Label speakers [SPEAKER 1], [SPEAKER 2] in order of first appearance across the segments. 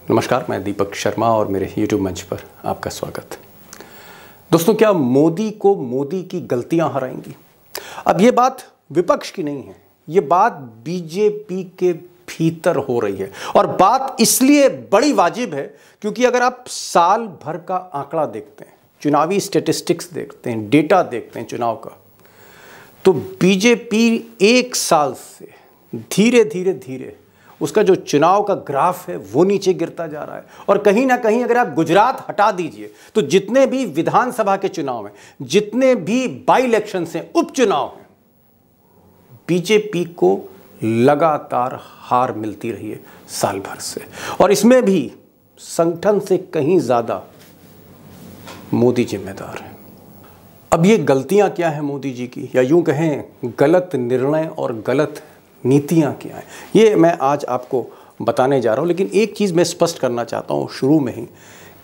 [SPEAKER 1] नमस्कार, मैं दीपक शर्मा और मेरे YouTube मंच पर आपका स्वागत। दोस्तों, क्या मोदी को मोदी की गलतियां हराएंगी? अब ये बात विपक्ष की नहीं है, ये बात बीजेपी के भीतर हो रही है। और बात इसलिए बड़ी वाजिब है क्योंकि अगर आप साल भर का आंकड़ा देखते हैं, चुनावी स्टैटिस्टिक्स देखते हैं, डेटा देखते हैं चुनाव का, तो बीजेपी एक साल से धीरे धीरे उसका जो चुनाव का ग्राफ है वो नीचे गिरता जा रहा है। और कहीं ना कहीं अगर आप गुजरात हटा दीजिए तो जितने भी विधानसभा के चुनाव हैं, जितने भी बाई इलेक्शंस हैं, उपचुनाव हैं, बीजेपी को लगातार हार मिलती रही है साल भर से। और इसमें भी संगठन से कहीं ज्यादा मोदी जिम्मेदार है। अब ये गलतियां क्या हैं मोदी जी की, या यूं कहें गलत निर्णय और गलत नीतियां क्या हैं, ये मैं आज आपको बताने जा रहा हूं। लेकिन एक चीज़ मैं स्पष्ट करना चाहता हूं शुरू में ही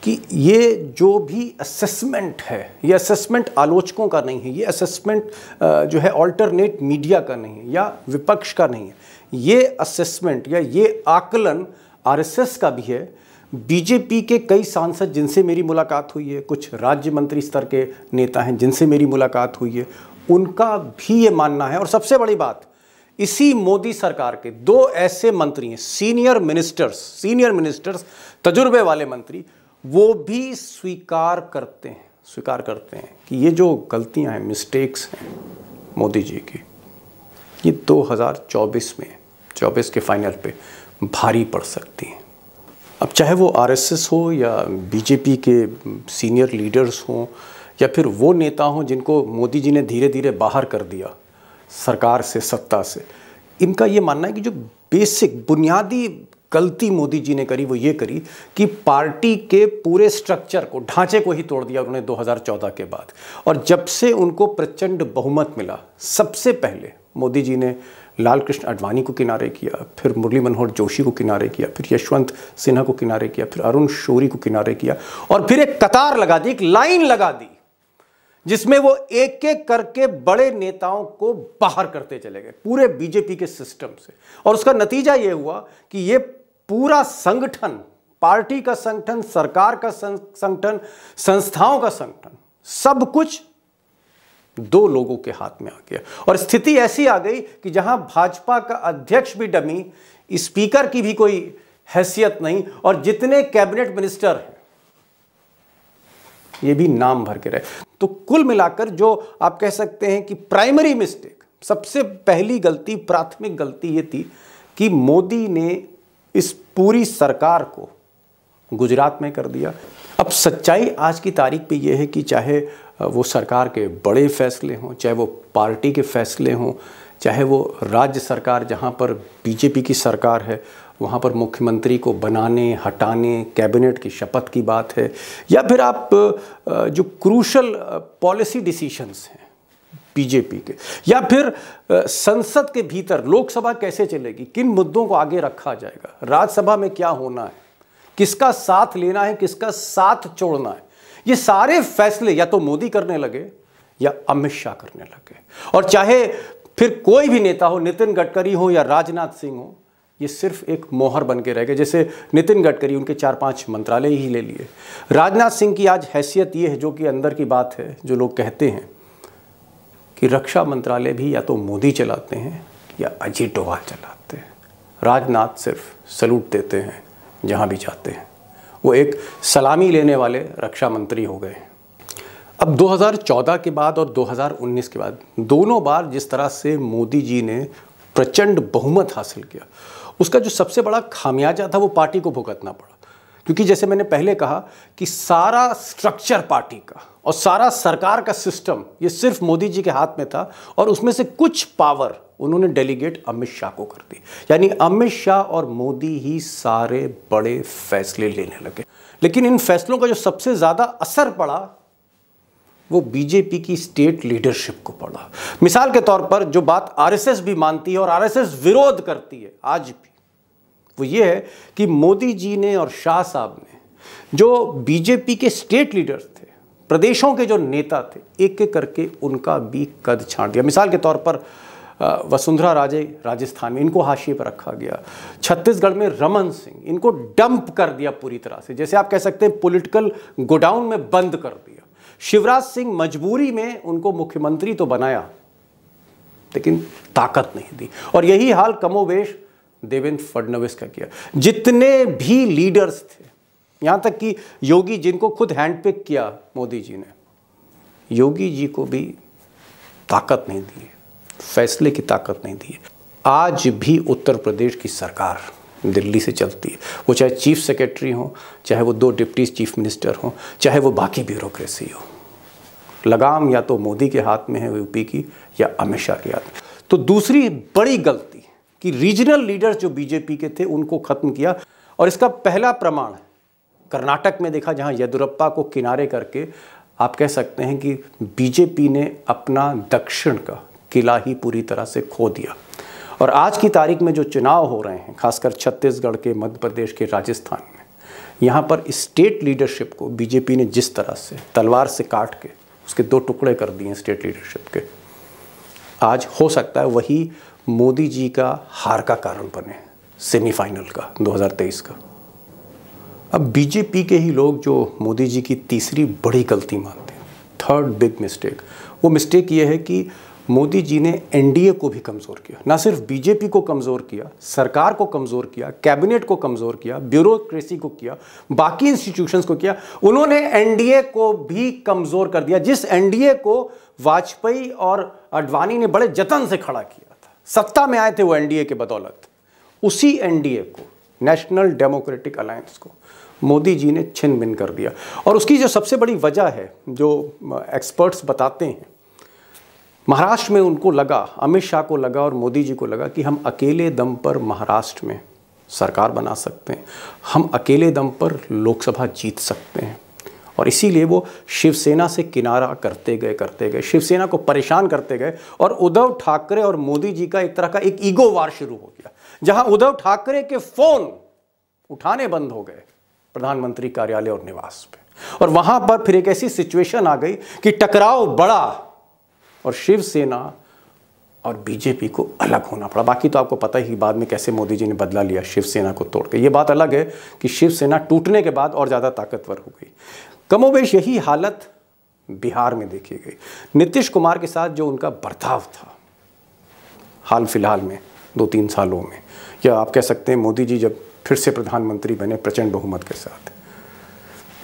[SPEAKER 1] कि ये जो भी असेसमेंट है, ये असेसमेंट आलोचकों का नहीं है, ये असेसमेंट जो है ऑल्टरनेट मीडिया का नहीं है या विपक्ष का नहीं है। ये असेसमेंट या ये आकलन आरएसएस का भी है, बीजेपी के कई सांसद जिनसे मेरी मुलाकात हुई है, कुछ राज्य मंत्री स्तर के नेता हैं जिनसे मेरी मुलाकात हुई है, उनका भी ये मानना है। और सबसे बड़ी बात, इसी मोदी सरकार के दो ऐसे मंत्री हैं, सीनियर मिनिस्टर्स, तजुर्बे वाले मंत्री, वो भी स्वीकार करते हैं कि ये जो गलतियां हैं, मिस्टेक्स हैं मोदी जी की, ये 2024 में 24 के फाइनल पे भारी पड़ सकती हैं। अब चाहे वो आरएसएस हो या बीजेपी के सीनियर लीडर्स हों या फिर वो नेता हों जिनको मोदी जी ने धीरे धीरे बाहर कर दिया सरकार से, सत्ता से, इनका ये मानना है कि जो बेसिक बुनियादी गलती मोदी जी ने करी वो ये करी कि पार्टी के पूरे स्ट्रक्चर को, ढांचे को ही तोड़ दिया उन्होंने 2014 के बाद। और जब से उनको प्रचंड बहुमत मिला, सबसे पहले मोदी जी ने लाल कृष्ण आडवाणी को किनारे किया, फिर मुरली मनोहर जोशी को किनारे किया, फिर यशवंत सिन्हा को किनारे किया, फिर अरुण शौरी को किनारे किया, और फिर एक कतार लगा दी, एक लाइन लगा दी जिसमें वो एक एक करके बड़े नेताओं को बाहर करते चले गए पूरे बीजेपी के सिस्टम से। और उसका नतीजा ये हुआ कि ये पूरा संगठन, पार्टी का संगठन, सरकार का संगठन, संस्थाओं का संगठन, सब कुछ दो लोगों के हाथ में आ गया। और स्थिति ऐसी आ गई कि जहां भाजपा का अध्यक्ष भी डमी, स्पीकर की भी कोई हैसियत नहीं, और जितने कैबिनेट मिनिस्टर हैं ये भी नाम भर के रहे। तो कुल मिलाकर जो आप कह सकते हैं कि प्राइमरी मिस्टेक, सबसे पहली गलती, प्राथमिक गलती ये थी कि मोदी ने इस पूरी सरकार को गुजरात में कर दिया। अब सच्चाई आज की तारीख पे ये है कि चाहे वो सरकार के बड़े फैसले हों, चाहे वो पार्टी के फैसले हों, चाहे वो राज्य सरकार जहाँ पर बीजेपी की सरकार है वहाँ पर मुख्यमंत्री को बनाने, हटाने, कैबिनेट की शपथ की बात है, या फिर आप जो क्रूशल पॉलिसी डिसीशंस हैं बीजेपी के, या फिर संसद के भीतर लोकसभा कैसे चलेगी, किन मुद्दों को आगे रखा जाएगा, राज्यसभा में क्या होना है, किसका साथ लेना है, किसका साथ छोड़ना है, ये सारे फैसले या तो मोदी करने लगे या अमित शाह करने लगे। और चाहे फिर कोई भी नेता हो, नितिन गडकरी हो या राजनाथ सिंह हो, ये सिर्फ एक मोहर बन के रह गए। जैसे नितिन गडकरी, उनके 4-5 मंत्रालय ही ले लिए। राजनाथ सिंह की आज हैसियत ये है, जो कि अंदर की बात है, जो लोग कहते हैं कि रक्षा मंत्रालय भी या तो मोदी चलाते हैं या अजीत डोभाल चलाते हैं। राजनाथ सिर्फ सलूट देते हैं जहाँ भी जाते हैं, वो एक सलामी लेने वाले रक्षा मंत्री हो गए। अब 2014 के बाद और 2019 के बाद दोनों बार जिस तरह से मोदी जी ने प्रचंड बहुमत हासिल किया, उसका जो सबसे बड़ा खामियाजा था वो पार्टी को भुगतना पड़ा। क्योंकि जैसे मैंने पहले कहा कि सारा स्ट्रक्चर पार्टी का और सारा सरकार का सिस्टम ये सिर्फ मोदी जी के हाथ में था, और उसमें से कुछ पावर उन्होंने डेलीगेट अमित शाह को कर दी। यानी अमित शाह और मोदी ही सारे बड़े फैसले लेने लगे। लेकिन इन फैसलों का जो सबसे ज़्यादा असर पड़ा वो बीजेपी की स्टेट लीडरशिप को पड़ा। मिसाल के तौर पर जो बात आरएसएस भी मानती है और आरएसएस विरोध करती है आज भी, वो ये है कि मोदी जी ने और शाह साहब ने जो बीजेपी के स्टेट लीडर्स थे, प्रदेशों के जो नेता थे, एक एक करके उनका भी कद छांट दिया। मिसाल के तौर पर वसुंधरा राजे राजस्थान में, इनको हाशिए पर रखा गया। छत्तीसगढ़ में रमन सिंह, इनको डंप कर दिया पूरी तरह से, जैसे आप कह सकते हैं पॉलिटिकल गोडाउन में बंद कर दिया। शिवराज सिंह मजबूरी में उनको मुख्यमंत्री तो बनाया लेकिन ताकत नहीं दी, और यही हाल कमोवेश देवेंद्र फडणवीस का किया। जितने भी लीडर्स थे, यहां तक कि योगी, जिनको खुद हैंडपिक किया मोदी जी ने, योगी जी को भी ताकत नहीं दी, फैसले की ताकत नहीं दी। आज भी उत्तर प्रदेश की सरकार दिल्ली से चलती है, वो चाहे चीफ सेक्रेटरी हो, चाहे वो 2 डिप्टी चीफ मिनिस्टर हो, चाहे वो बाकी ब्यूरोक्रेसी हो। लगाम या तो मोदी के हाथ में है यूपी की, या अमित शाह के हाथ में। तो दूसरी बड़ी गलती कि रीजनल लीडर्स जो बीजेपी के थे उनको खत्म किया, और इसका पहला प्रमाण कर्नाटक में देखा, जहां येदियुरप्पा को किनारे करके आप कह सकते हैं कि बीजेपी ने अपना दक्षिण का किला ही पूरी तरह से खो दिया। और आज की तारीख में जो चुनाव हो रहे हैं, खासकर छत्तीसगढ़ के, मध्य प्रदेश के, राजस्थान में, यहाँ पर स्टेट लीडरशिप को बीजेपी ने जिस तरह से तलवार से काट के उसके 2 टुकड़े कर दिए स्टेट लीडरशिप के, आज हो सकता है वही मोदी जी का हार का कारण बने सेमीफाइनल का 2023 का। अब बीजेपी के ही लोग जो मोदी जी की तीसरी बड़ी गलती मानते हैं, थर्ड बिग मिस्टेक, वो मिस्टेक ये है कि मोदी जी ने एनडीए को भी कमज़ोर किया। ना सिर्फ बीजेपी को कमज़ोर किया, सरकार को कमज़ोर किया, कैबिनेट को कमज़ोर किया, ब्यूरोक्रेसी को किया, बाकी इंस्टीट्यूशंस को किया, उन्होंने एनडीए को भी कमज़ोर कर दिया। जिस एनडीए को वाजपेयी और आडवाणी ने बड़े जतन से खड़ा किया था, सत्ता में आए थे वो एनडीए के बदौलत, उसी एनडीए को, नेशनल डेमोक्रेटिक अलायंस को, मोदी जी ने छिन भिन कर दिया। और उसकी जो सबसे बड़ी वजह है, जो एक्सपर्ट्स बताते हैं, महाराष्ट्र में उनको लगा, अमित शाह को लगा और मोदी जी को लगा कि हम अकेले दम पर महाराष्ट्र में सरकार बना सकते हैं, हम अकेले दम पर लोकसभा जीत सकते हैं। और इसीलिए वो शिवसेना से किनारा करते गए, शिवसेना को परेशान करते गए, और उद्धव ठाकरे और मोदी जी का एक तरह का एक ईगो वार शुरू हो गया, जहां उद्धव ठाकरे के फोन उठाने बंद हो गए प्रधानमंत्री कार्यालय और निवास पे, और वहां पर फिर एक ऐसी सिचुएशन आ गई कि टकराव बढ़ा और शिवसेना और बीजेपी को अलग होना पड़ा। बाकी तो आपको पता ही बाद में कैसे मोदी जी ने बदला लिया शिवसेना को तोड़ के। ये बात अलग है कि शिवसेना टूटने के बाद और ज़्यादा ताकतवर हो गई। कमोबेश यही हालत बिहार में देखी गई। नीतीश कुमार के साथ जो उनका बर्ताव था हाल फिलहाल में 2-3 सालों में, या आप कह सकते हैं मोदी जी जब फिर से प्रधानमंत्री बने प्रचंड बहुमत के साथ,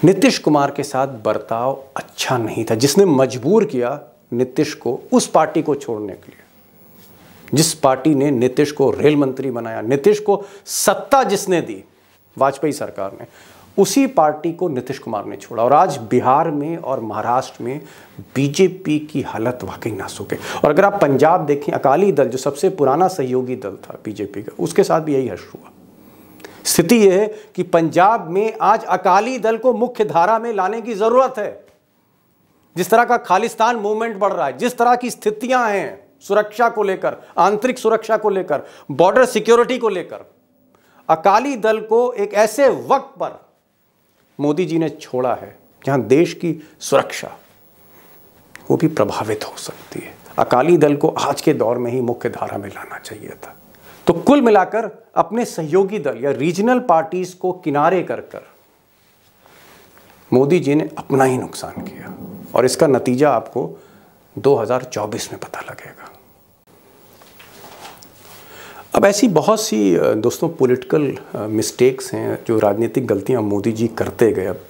[SPEAKER 1] नीतीश कुमार के साथ बर्ताव अच्छा नहीं था, जिसने मजबूर किया नीतीश को उस पार्टी को छोड़ने के लिए, जिस पार्टी ने नीतीश को रेल मंत्री बनाया, नीतीश को सत्ता जिसने दी वाजपेयी सरकार ने, उसी पार्टी को नीतीश कुमार ने छोड़ा। और आज बिहार में और महाराष्ट्र में बीजेपी की हालत वाकई नाजुक है। और अगर आप पंजाब देखें, अकाली दल जो सबसे पुराना सहयोगी दल था बीजेपी का, उसके साथ भी यही हश्र हुआ। स्थिति यह है कि पंजाब में आज अकाली दल को मुख्य धारा में लाने की जरूरत है। जिस तरह का खालिस्तान मूवमेंट बढ़ रहा है, जिस तरह की स्थितियां हैं सुरक्षा को लेकर, आंतरिक सुरक्षा को लेकर, बॉर्डर सिक्योरिटी को लेकर, अकाली दल को एक ऐसे वक्त पर मोदी जी ने छोड़ा है जहां देश की सुरक्षा वो भी प्रभावित हो सकती है। अकाली दल को आज के दौर में ही मुख्य धारा में लाना चाहिए था। तो कुल मिलाकर अपने सहयोगी दल या रीजनल पार्टीज को किनारे कर मोदी जी ने अपना ही नुकसान किया, और इसका नतीजा आपको 2024 में पता लगेगा। अब ऐसी बहुत सी दोस्तों पॉलिटिकल मिस्टेक्स हैं, जो राजनीतिक गलतियां मोदी जी करते गए। अब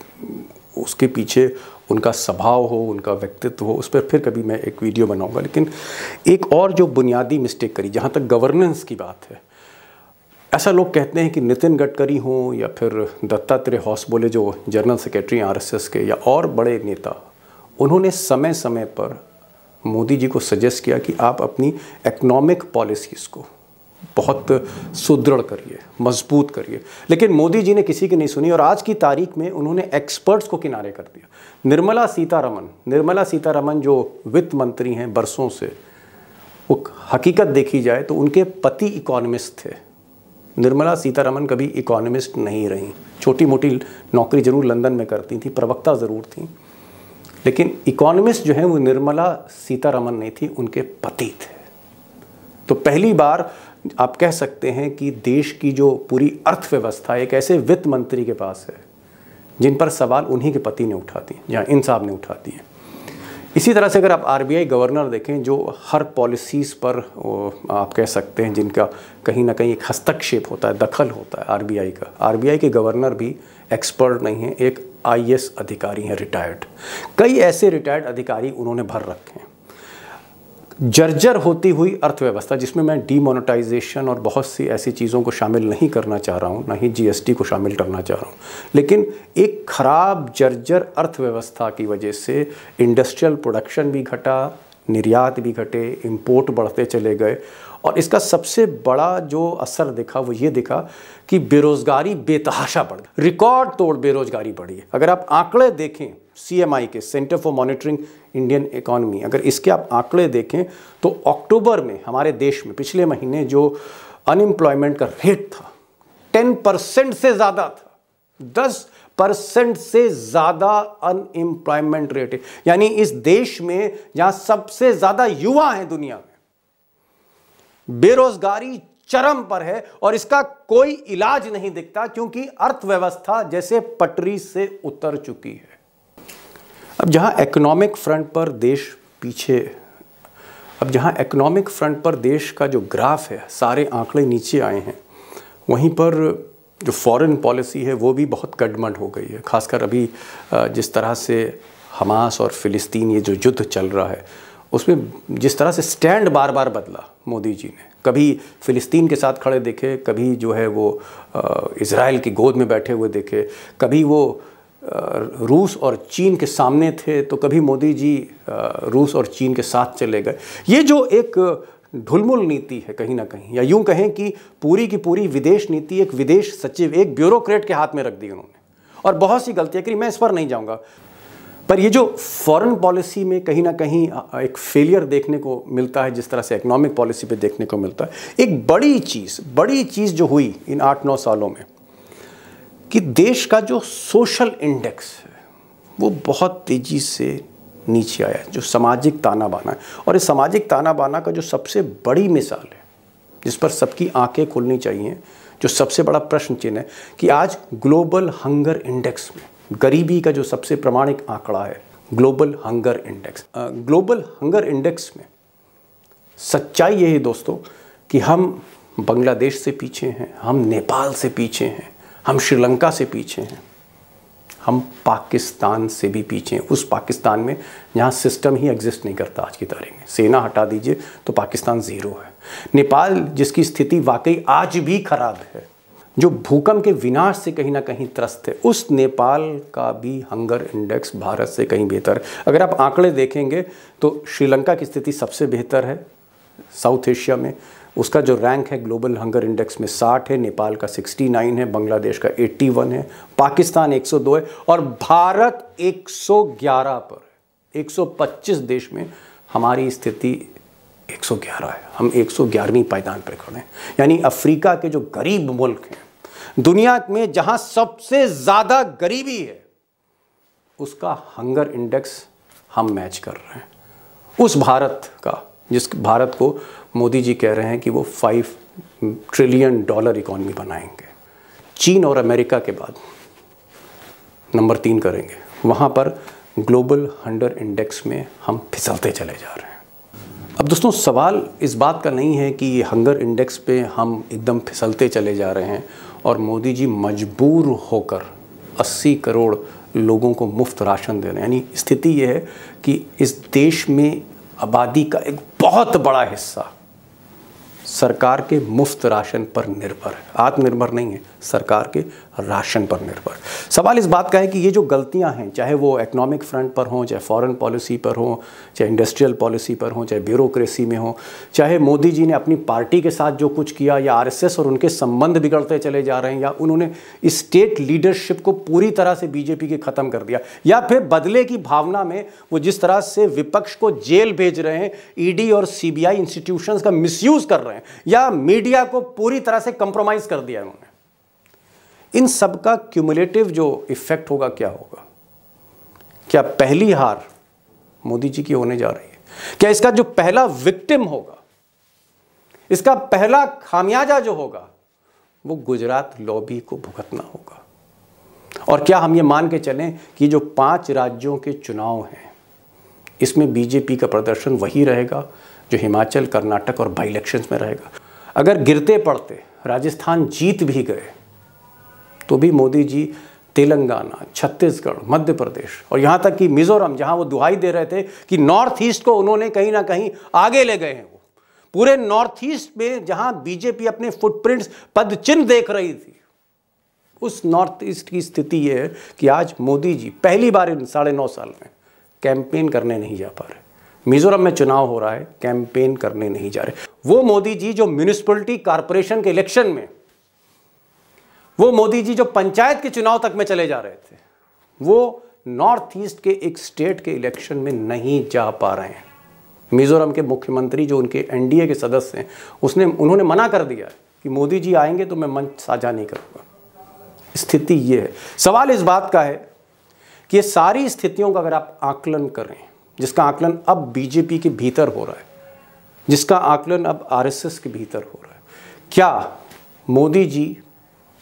[SPEAKER 1] उसके पीछे उनका स्वभाव हो, उनका व्यक्तित्व हो, उस पर फिर कभी मैं एक वीडियो बनाऊंगा। लेकिन एक और जो बुनियादी मिस्टेक करी, जहां तक गवर्नेंस की बात है, ऐसा लोग कहते हैं कि नितिन गडकरी हों या फिर दत्तात्रेय होसबोले जो जनरल सेक्रेटरी आरएसएस के, या और बड़े नेता, उन्होंने समय समय पर मोदी जी को सजेस्ट किया कि आप अपनी इकोनॉमिक पॉलिसीज़ को बहुत सुदृढ़ करिए, मजबूत करिए। लेकिन मोदी जी ने किसी की नहीं सुनी, और आज की तारीख में उन्होंने एक्सपर्ट्स को किनारे कर दिया। निर्मला सीतारमन जो वित्त मंत्री हैं बरसों से, वो हकीकत देखी जाए तो उनके पति इकोनॉमिस्ट थे। निर्मला सीतारमन कभी इकोनॉमिस्ट नहीं रहीं, छोटी मोटी नौकरी जरूर लंदन में करती थी, प्रवक्ता ज़रूर थी, लेकिन इकोनॉमिस्ट जो है वो निर्मला सीतारमन नहीं थी, उनके पति थे। तो पहली बार आप कह सकते हैं कि देश की जो पूरी अर्थव्यवस्था एक ऐसे वित्त मंत्री के पास है जिन पर सवाल उन्हीं के पति ने उठा दिए, या इन साहब ने उठा दिए। इसी तरह से अगर आप आरबीआई गवर्नर देखें, जो हर पॉलिसीज़ पर आप कह सकते हैं जिनका कहीं ना कहीं एक हस्तक्षेप होता है, दखल होता है आरबीआई का। आरबीआई के गवर्नर भी एक्सपर्ट नहीं हैं, एक आईएएस अधिकारी हैं रिटायर्ड। कई ऐसे रिटायर्ड अधिकारी उन्होंने भर रखे हैं। जर्जर होती हुई अर्थव्यवस्था, जिसमें मैं डीमोनेटाइजेशन और बहुत सी ऐसी चीज़ों को शामिल नहीं करना चाह रहा हूँ, ना ही जीएसटी को शामिल करना चाह रहा हूँ, लेकिन एक खराब जर्जर अर्थव्यवस्था की वजह से इंडस्ट्रियल प्रोडक्शन भी घटा, निर्यात भी घटे, इंपोर्ट बढ़ते चले गए। और इसका सबसे बड़ा जो असर दिखा वो ये दिखा कि बेरोज़गारी बेतहाशा बढ़ गई, रिकॉर्ड तोड़ बेरोज़गारी बढ़ी है। अगर आप आंकड़े देखें सीएमआई के, centre for monitoring Indian economy, अगर इसके आप आंकड़े देखें तो अक्टूबर में हमारे देश में पिछले महीने जो अनएम्प्लॉयमेंट का रेट था 10% से ज़्यादा था, 10% से ज़्यादा अनएम्प्लॉयमेंट रेट है। यानी इस देश में जहां सबसे ज़्यादा युवा हैं दुनिया में, बेरोजगारी चरम पर है और इसका कोई इलाज नहीं दिखता, क्योंकि अर्थव्यवस्था जैसे पटरी से उतर चुकी है। अब जहां इकोनॉमिक फ्रंट पर देश पीछे, अब जहां इकोनॉमिक फ्रंट पर देश का जो ग्राफ है, सारे आंकड़े नीचे आए हैं, वहीं पर जो फॉरेन पॉलिसी है वो भी बहुत गडमड हो गई है। खासकर अभी जिस तरह से हमास और फिलिस्तीन ये जो युद्ध चल रहा है, उसमें जिस तरह से स्टैंड बार बार बदला मोदी जी ने, कभी फिलिस्तीन के साथ खड़े देखे, कभी जो है वो इज़राइल की गोद में बैठे हुए देखे, कभी वो रूस और चीन के सामने थे, तो कभी मोदी जी रूस और चीन के साथ चले गए। ये जो एक ढुलमुल नीति है कहीं ना कहीं, या यूं कहें कि पूरी की पूरी विदेश नीति एक विदेश सचिव, एक ब्यूरोक्रेट के हाथ में रख दी उन्होंने, और बहुत सी गलतियां करी। मैं इस पर नहीं जाऊंगा, पर ये जो फॉरेन पॉलिसी में कहीं ना कहीं एक फेलियर देखने को मिलता है, जिस तरह से इकोनॉमिक पॉलिसी पे देखने को मिलता है। एक बड़ी चीज़ जो हुई इन 8-9 सालों में, कि देश का जो सोशल इंडेक्स है वो बहुत तेज़ी से नीचे आया है, जो सामाजिक ताना बाना है। और इस सामाजिक ताना बाना का जो सबसे बड़ी मिसाल है, जिस पर सबकी आंखें खुलनी चाहिए, जो सबसे बड़ा प्रश्न चिन्ह है, कि आज ग्लोबल हंगर इंडेक्स में, गरीबी का जो सबसे प्रमाणिक आंकड़ा है global hunger index, global hunger index में सच्चाई यही है दोस्तों कि हम बांग्लादेश से पीछे हैं, हम नेपाल से पीछे हैं, हम श्रीलंका से पीछे हैं, हम पाकिस्तान से भी पीछे हैं। उस पाकिस्तान में जहाँ सिस्टम ही एग्जिस्ट नहीं करता आज की तारीख में, सेना हटा दीजिए तो पाकिस्तान ज़ीरो है। नेपाल जिसकी स्थिति वाकई आज भी खराब है, जो भूकंप के विनाश से कहीं ना कहीं त्रस्त है, उस नेपाल का भी हंगर इंडेक्स भारत से कहीं बेहतर है। अगर आप आंकड़े देखेंगे तो श्रीलंका की स्थिति सबसे बेहतर है साउथ एशिया में, उसका जो रैंक है ग्लोबल हंगर इंडेक्स में 60 है, नेपाल का 69 है, बांग्लादेश का 81 है, पाकिस्तान 102 है, और भारत 111 पर है। 125 देश में हमारी स्थिति 111 है, हम 111वीं पायदान पर खड़े हैं। यानी अफ्रीका के जो गरीब मुल्क हैं, दुनिया में जहां सबसे ज़्यादा गरीबी है, उसका हंगर इंडेक्स हम मैच कर रहे हैं। उस भारत का, जिस भारत को मोदी जी कह रहे हैं कि वो $5 ट्रिलियन इकोनॉमी बनाएंगे, चीन और अमेरिका के बाद नंबर 3 करेंगे, वहाँ पर ग्लोबल हंगर इंडेक्स में हम फिसलते चले जा रहे हैं। अब दोस्तों सवाल इस बात का नहीं है कि ये हंगर इंडेक्स पे हम एकदम फिसलते चले जा रहे हैं और मोदी जी मजबूर होकर 80 करोड़ लोगों को मुफ्त राशन दे रहे हैं। यानी स्थिति ये है कि इस देश में आबादी का एक बहुत बड़ा हिस्सा सरकार के मुफ्त राशन पर निर्भर है, आत्मनिर्भर नहीं है, सरकार के राशन पर निर्भर। सवाल इस बात का है कि ये जो गलतियां हैं, चाहे वो इकोनॉमिक फ्रंट पर हों, चाहे फॉरेन पॉलिसी पर हों, चाहे इंडस्ट्रियल पॉलिसी पर हों, चाहे ब्यूरोक्रेसी में हो, चाहे मोदी जी ने अपनी पार्टी के साथ जो कुछ किया, या आरएसएस और उनके संबंध बिगड़ते चले जा रहे हैं, या उन्होंने स्टेट लीडरशिप को पूरी तरह से बीजेपी के ख़त्म कर दिया, या फिर बदले की भावना में वो जिस तरह से विपक्ष को जेल भेज रहे हैं, ईडी और सीबीआई इंस्टीट्यूशंस का मिसयूज कर रहे हैं, या मीडिया को पूरी तरह से कंप्रोमाइज कर दिया उन्होंने। इन सब का क्यूमुलेटिव जो इफेक्ट होगा, क्या होगा? क्या पहली हार मोदी जी की होने जा रही है? क्या इसका जो पहला विक्टिम होगा, इसका पहला खामियाजा जो होगा वो गुजरात लॉबी को भुगतना होगा। और क्या हम ये मान के चलें कि जो 5 राज्यों के चुनाव हैं इसमें बीजेपी का प्रदर्शन वही रहेगा जो हिमाचल, कर्नाटक और बाई इलेक्शंस में रहेगा? अगर गिरते पड़ते राजस्थान जीत भी गए तो भी मोदी जी तेलंगाना, छत्तीसगढ़, मध्य प्रदेश और यहाँ तक कि मिजोरम, जहाँ वो दुहाई दे रहे थे कि नॉर्थ ईस्ट को उन्होंने कहीं ना कहीं आगे ले गए हैं, वो पूरे नॉर्थ ईस्ट में जहाँ बीजेपी अपने फुटप्रिंट्स, पद चिन्ह देख रही थी, उस नॉर्थ ईस्ट की स्थिति ये है कि आज मोदी जी पहली बार इन 9.5 साल में कैंपेन करने नहीं जा पा रहे। मिजोरम में चुनाव हो रहा है, कैंपेन करने नहीं जा रहे। वो मोदी जी जो म्यूनिसिपैलिटी कॉरपोरेशन के इलेक्शन में, वो मोदी जी जो पंचायत के चुनाव तक में चले जा रहे थे, वो नॉर्थ ईस्ट के एक स्टेट के इलेक्शन में नहीं जा पा रहे हैं। मिजोरम के मुख्यमंत्री जो उनके एनडीए के सदस्य हैं, उन्होंने मना कर दिया कि मोदी जी आएंगे तो मैं मंच साझा नहीं करूंगा। स्थिति ये है। सवाल इस बात का है कि ये सारी स्थितियों का अगर आप आकलन करें, जिसका आकलन अब बीजेपी के भीतर हो रहा है, जिसका आकलन अब आरएसएस के भीतर हो रहा है, क्या मोदी जी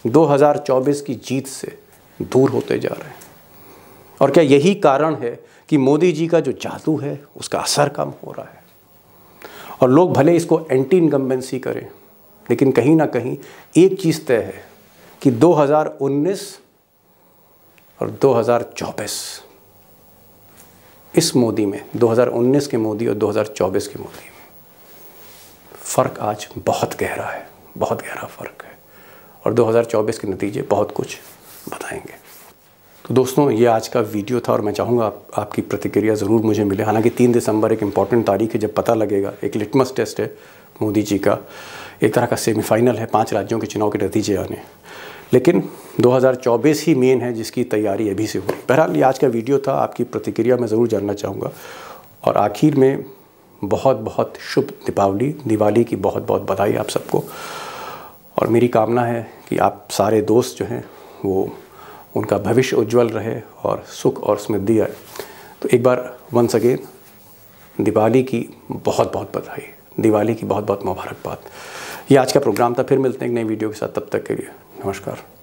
[SPEAKER 1] 2024 की जीत से दूर होते जा रहे हैं? और क्या यही कारण है कि मोदी जी का जो जादू है उसका असर कम हो रहा है? और लोग भले इसको एंटी इनकम्बेंसी करें, लेकिन कहीं ना कहीं एक चीज़ तय है कि 2019 और 2024 इस मोदी में, 2019 के मोदी और 2024 के मोदी में फ़र्क आज बहुत गहरा है, बहुत गहरा फ़र्क है। और 2024 के नतीजे बहुत कुछ बताएंगे। तो दोस्तों, ये आज का वीडियो था और मैं चाहूँगा आपकी प्रतिक्रिया ज़रूर मुझे मिले। हालांकि 3 दिसंबर एक इम्पॉर्टेंट तारीख है जब पता लगेगा, एक लिटमस टेस्ट है मोदी जी का, एक तरह का सेमीफाइनल है 5 राज्यों के चुनाव के नतीजे आने। लेकिन 2024 ही मेन है जिसकी तैयारी अभी से हो रही। बहरहाल ये आज का वीडियो था, आपकी प्रतिक्रिया मैं ज़रूर जानना चाहूँगा। और आखिर में बहुत बहुत शुभ दिवाली की बहुत बहुत बधाई आप सबको। और मेरी कामना है कि आप सारे दोस्त जो हैं वो, उनका भविष्य उज्जवल रहे और सुख और समृद्धि आए। तो एक बार वंस अगेन दिवाली की बहुत बहुत बधाई, दिवाली की बहुत बहुत मुबारकबाद। ये आज का प्रोग्राम था। फिर मिलते हैं एक नई वीडियो के साथ, तब तक के लिए नमस्कार।